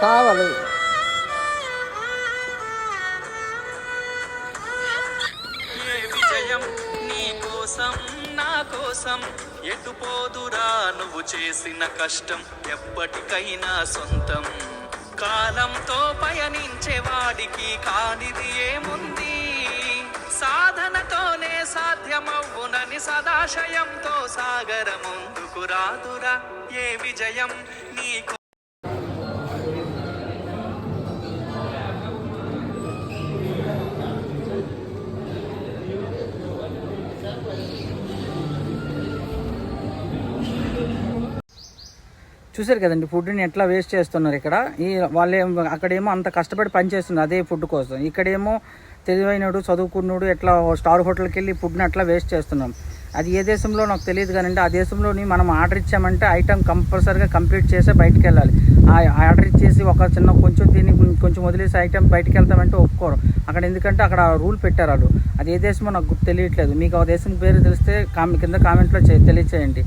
కావాలి. నా కోసం ఎటు పోదురా నువ్వు చేసిన కష్టం ఎప్పటికైనా సొంతం. కాలంతో పయనించే వాడికి కానిది ఏముంది, సాధనతోనే సాధ్యమవ్వునని సదాశయంతో సాగర ముందుకు రాదురా ఏ విజయం నీకు. చూసారు కదండి ఫుడ్ని ఎట్లా వేస్ట్ చేస్తున్నారు ఇక్కడ. వాళ్ళేమో అక్కడేమో అంత కష్టపడి పనిచేస్తున్నారు అదే ఫుడ్ కోసం, ఇక్కడేమో తెలివైనడు చదువుకున్నాడు ఎట్లా స్టార్ హోటల్కి వెళ్ళి ఫుడ్ని అట్లా వేస్ట్ చేస్తున్నాం. అది ఏ దేశంలో నాకు తెలియదు కానండి, ఆ దేశంలోని మనం ఆర్డర్ ఇచ్చామంటే ఐటమ్ కంపల్సరీగా కంప్లీట్ చేసే బయటికి వెళ్ళాలి. ఆ ఆర్డర్ ఇచ్చేసి ఒక చిన్న కొంచెం తిని కొంచెం వదిలేసి ఐటమ్ బయటికి వెళ్తామంటే ఒప్పుకోరు అక్కడ, ఎందుకంటే అక్కడ రూల్ పెట్టారు వాళ్ళు. అది ఏ దేశమో నాకు తెలియట్లేదు. మీకు ఆ దేశం పేరు తెలిస్తే కింద కామెంట్లో తెలియచేయండి.